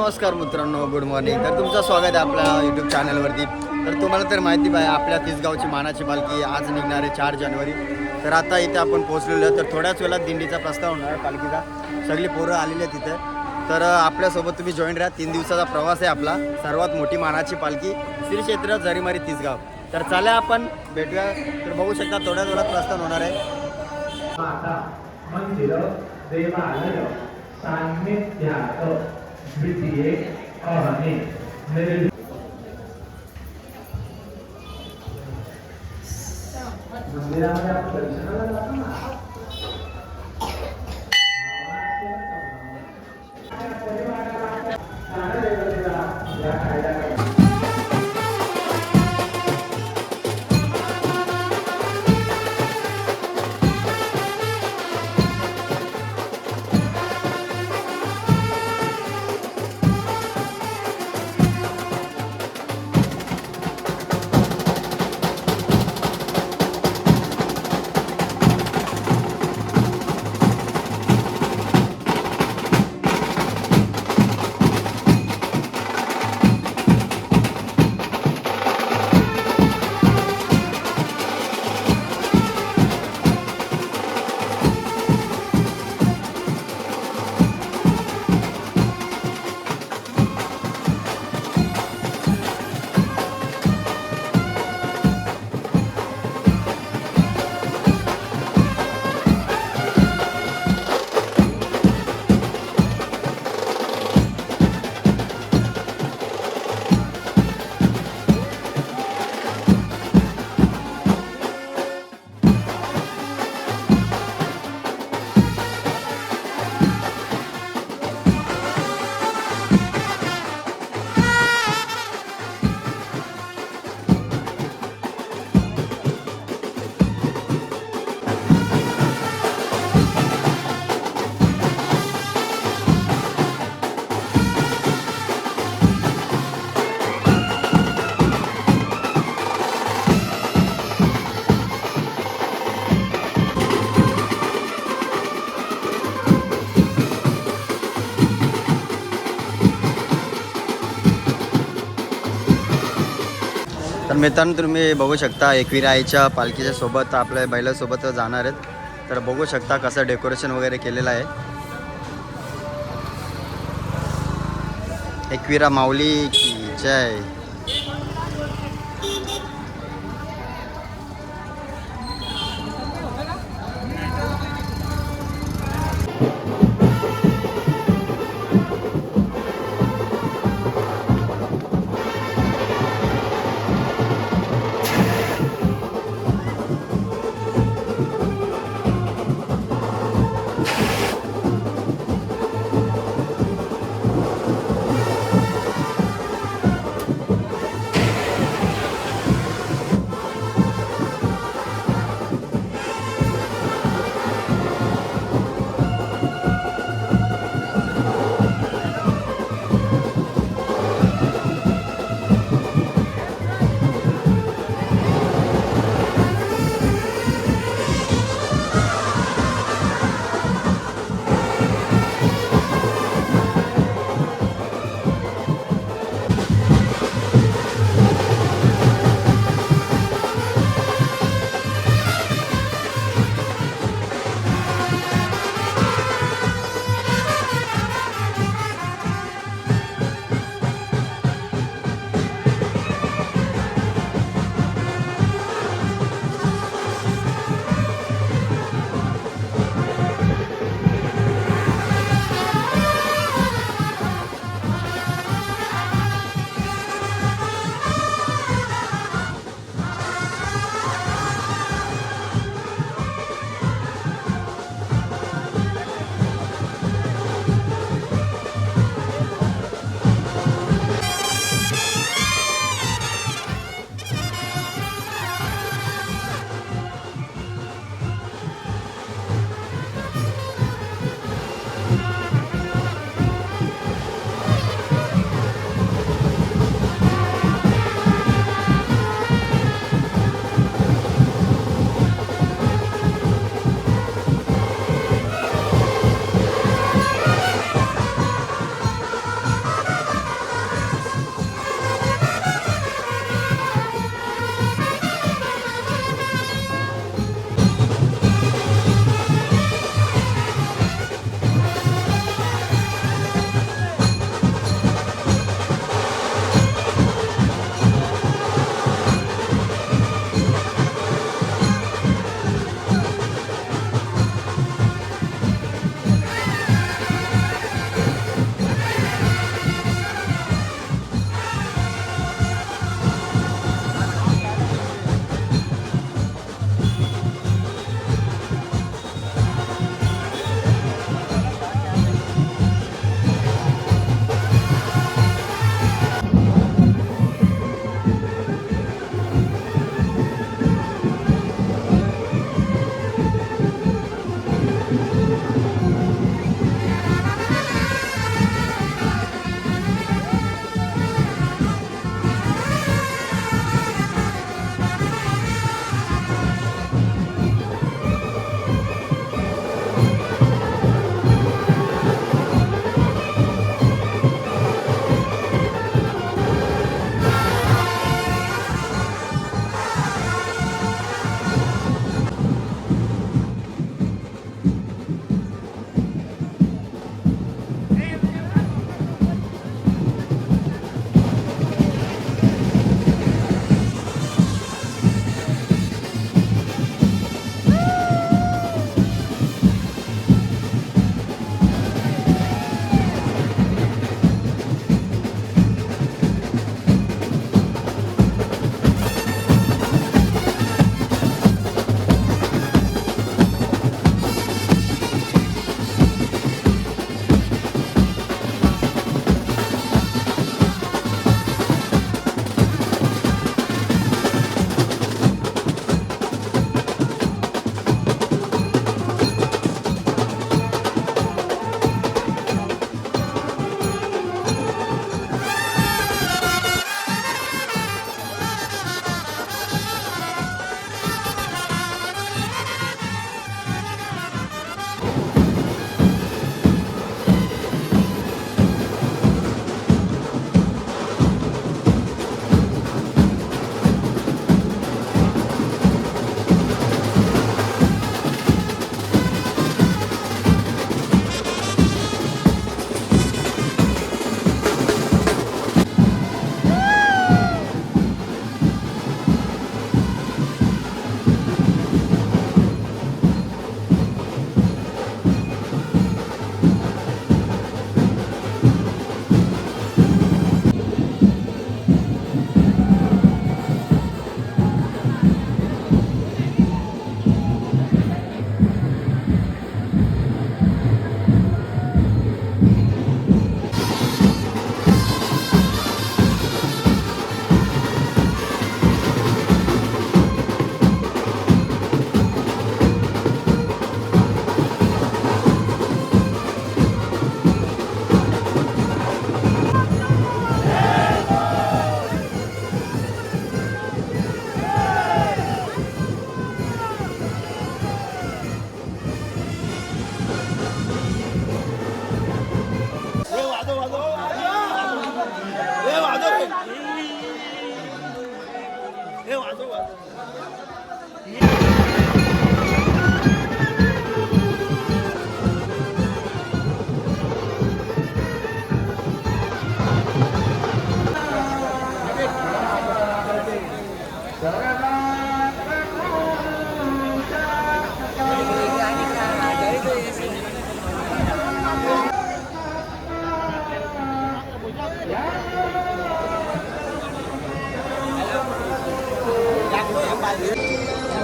नमस्कार मित्रांनो, good morning. तर तुमचं स्वागत आहे आपल्या यूट्यूब चॅनलवरती. तर तुम्हाला तर माहिती आहे आपल्या तिसगावची मानाची पालखी आज निघणार आहे 4 जानेवारी. तर आता इथे आपण पोहोचलेलो आहे. तर थोड्याच वेळात दिंडीचा प्रस्ताव होणार आहे पालखीचा. सगळी पोरं आलेली आहेत तिथे. तर आपल्यासोबत तुम्ही जॉईन राहा. 3 दिवसाचा प्रवास आहे आपला. सर्वात मोठी मानाची पालखी श्री क्षेत्र जरीमारी तिसगाव. तर चला आपण भेटूया. तर बघू शकता थोड्याच वेळात प्रस्थान होणार आहे. मंदिर देवालय सान्निध्यात द्वितीये अहने मंदिरामध्ये आपण दर्शनाला जातो ना. तर मित्रांनो तुम्ही बघू शकता एकविरा आईच्या पालखीच्या सोबत आपल्या बैलासोबत जाणार आहेत. तर बघू शकता कसं डेकोरेशन वगैरे केलेलं आहे. एकविरा माऊली की जय.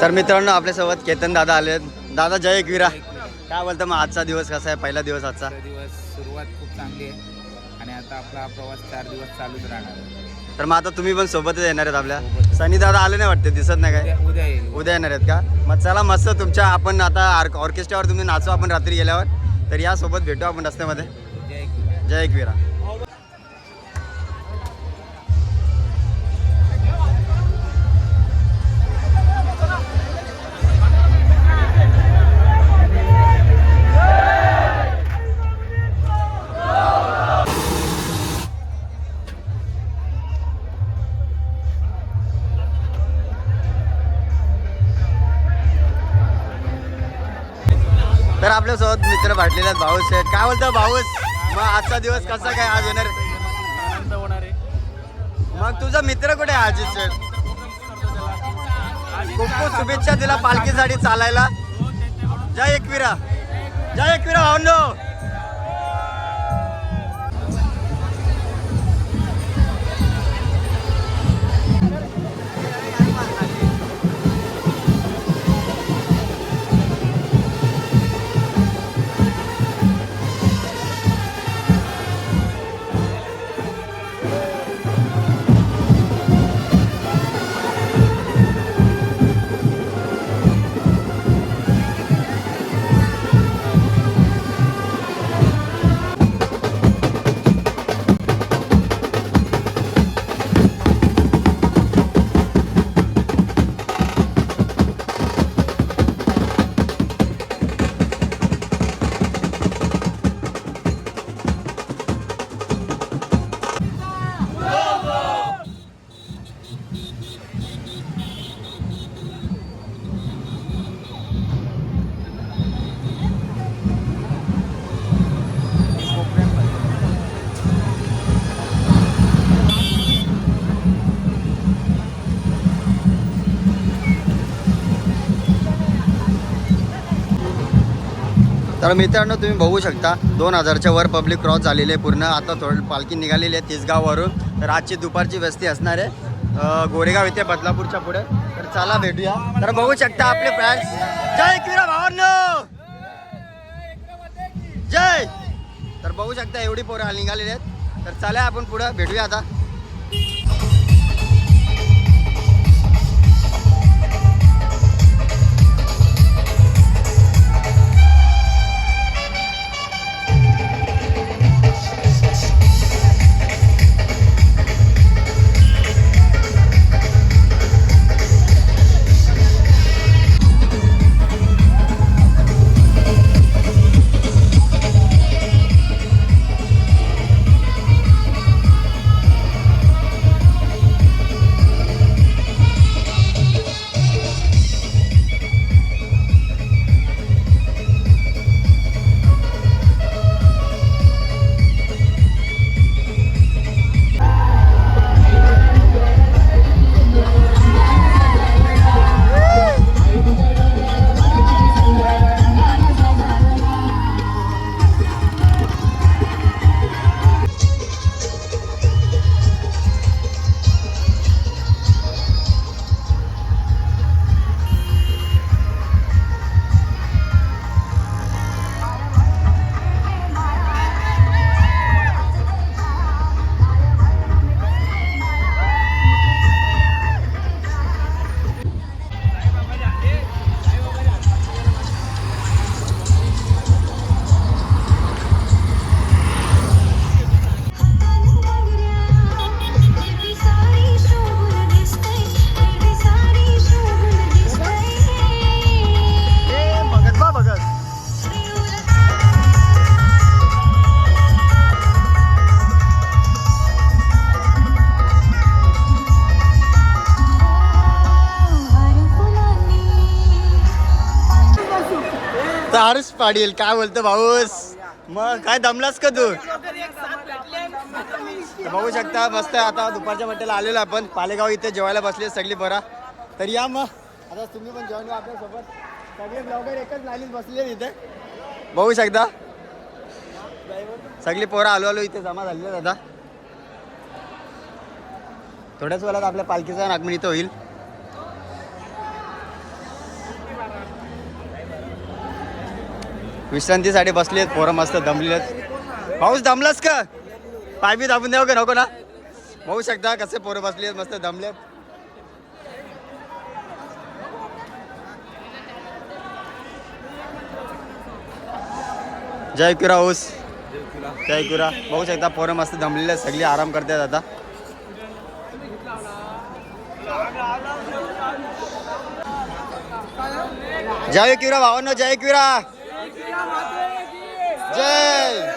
तर मित्रांनो आपल्यासोबत केतन दादा आले. दादा जय एकविरा. काय बोलता मग आजचा दिवस कसा आहे? पहिला दिवस आजचा. दिवस सुरुवात खूप चांगली आहे आणि आता आपला प्रवास 4 दिवस चालूच राहणार. तर मग आता तुम्ही पण सोबतच येणार आहेत आपल्या. सनी दादा आले नाही वाटते, दिसत नाही काय? उद्या येईल. उद्या येणार आहेत का? मग चला मस्त तुमच्या आपण आता ऑर्केस्ट्रावर तुम्ही नाचू आपण रात्री गेल्यावर. तर या सोबत भेटू आपण रस्त्यामध्ये. जय एकविरा. जय एकविरा. तर आपल्यासोबत मित्र भेटलेले आहेत भाऊस आहेत. काय बोलतो भाऊस? मग आजचा दिवस कसा काय आज येणार? आनंद होणार आहे. मग तुझा मित्र कुठे आहे अजित शेठ? खूप खूप शुभेच्छा दिला पालखीसाठी चालायला. जय एकविरा. जय एकविरा भावंडो. तर मित्रांनो तुम्ही बघू शकता 2000च्या वर पब्लिक क्रॉस झालेली आहे पूर्ण. आता थोडी पालखी निघालेली आहे तिसगाववरून. तर आजची दुपारची वस्ती असणार आहे गोरेगाव इथे बदलापूरच्या पुढे. तर चला भेटूया. तर बघू शकता आपले फॅन्स. जय एकविरा भावांनो. जय. तर बघू शकता एवढी पोरं निघालेली आहेत. तर चला आपण पुढे भेटूया आता. तारच पाडील. काय बोलतो भाऊस? मग काय दमलास का तू? बघू शकता मस्त आता दुपारच्या वाटेला आलेलो आपण पालेगाव इथे जेवायला बसले सगळी बरा. तर या मग आता तुम्ही पण जेवण आपल्यासोबत. सगळे ब्लॉगर एकच लाईनीत बसले इथे बघू शकता. सगळी पोरं आलो आलो इथे जमा झालेली आहेत आता. थोड्याच वेळात आपल्या पालखीचा आगमन इथं होईल. विश्रांतीसाठी बसलेत पोरं मस्त दमलेत. पाऊस दमलास का? पाय बी दाबून द्यावं का नको ना? बघू शकता कसे पोरं बसलेत मस्त दमलेत. जय किरा ऊस जय किरा. बघू शकता पोरं मस्त दमलेले आहेत, सगळी आराम करतात आता. जय किरा भावांनो, जय किरा जय.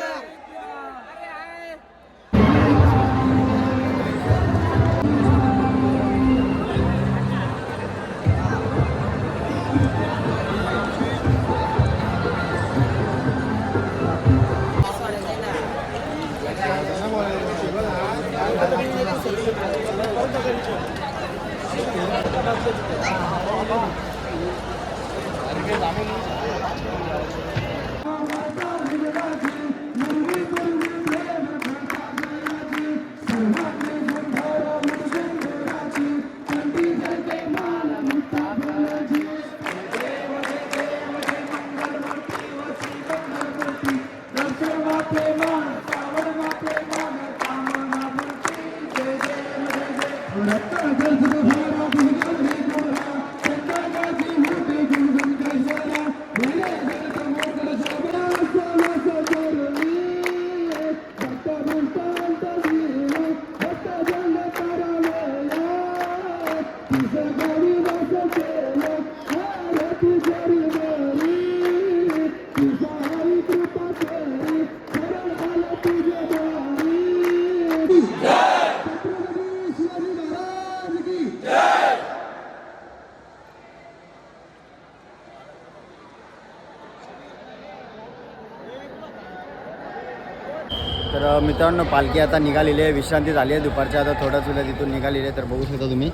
तर मित्रांनो पालखी आता निघालेली आहे, विश्रांती झाली आहे दुपारच्या. आता थोड्याच वेळात इथून निघालेली आहे. तर बघू शकता तुम्ही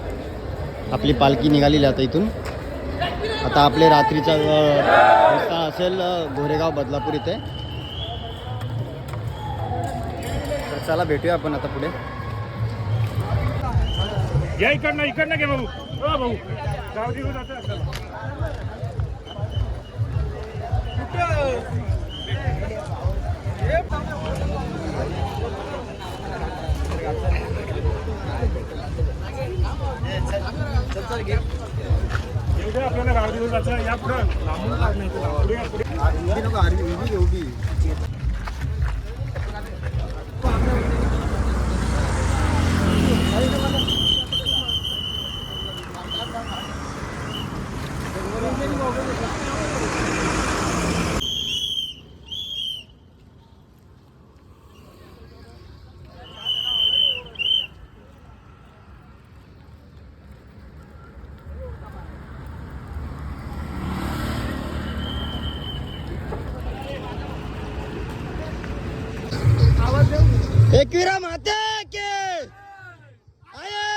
आपली पालखी निघालेली आहे आता इथून. आता आपले रात्रीचा रस्ता असेल गोरेगाव बदलापूर इथे. तर चला भेटूया आपण आता पुढे. या इकडनं घे भाऊ. हो भाऊ गावठी घेऊन जातं. आपल्याला गावठी घेऊन जायचं. या पुढं लांबून नाही पुढे या पुढे. उभी एकविरा माते के आये.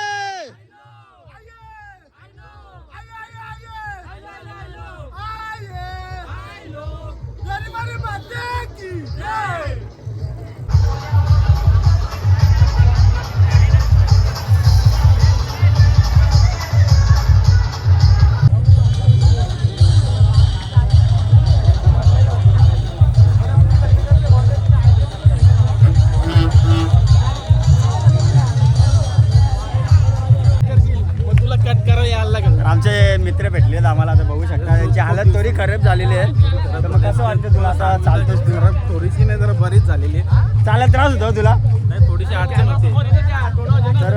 आमचे मित्र भेटलेत आम्हाला. आता बघू शकता त्यांची हालत थोडी खराब झालेली आहे. तर मग कसं वाटतं तुला आता चालतोस तू? थोडीशी नाही जरा बरीच झालेली आहे. चालत त्रास होतो तुला? नाही थोडीशी अडचण होते. तर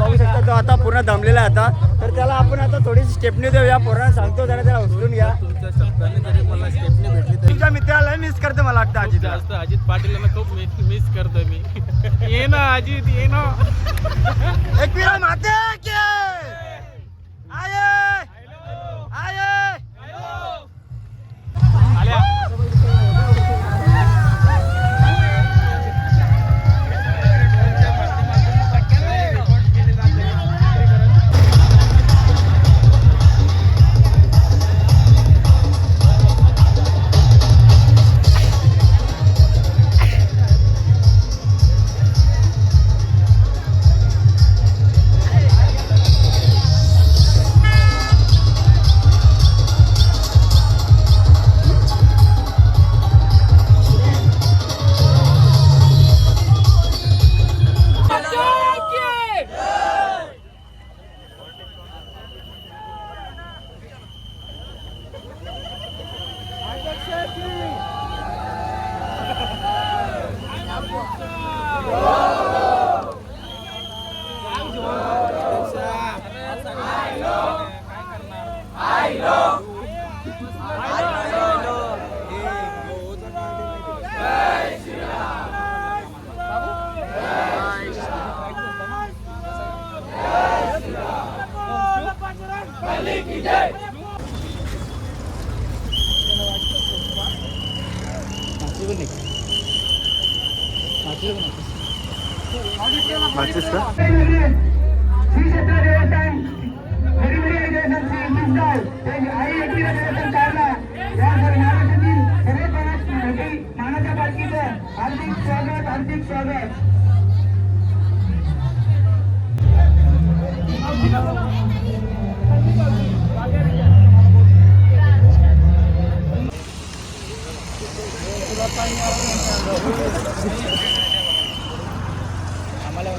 बघू शकता तो आता पूर्ण दमलेला आहे आता. तर त्याला आपण आता थोडीशी स्टेपनी देऊया. पोरांना सांगतो जरा त्याला उचलून घ्या. तुमच्या शब्दाने जरी मला स्टेपनी भेटली तरी तुमच्या मित्राला मिस करते मला वाटतं अजित. जास्त अजित पाटीलला खूप मिस करतो मी. ये ना अजित ये ना. एकविरा माते के आये आये. माचीस का श्री क्षेत्र देवस्थान हरिहरी देवस्थान श्री मुंजाळ त्यांची आई एकविरा देवस्थान कारला या महाराष्ट्रातील सर्व मानाच्या पालखीचं हार्दिक स्वागत आम्हाला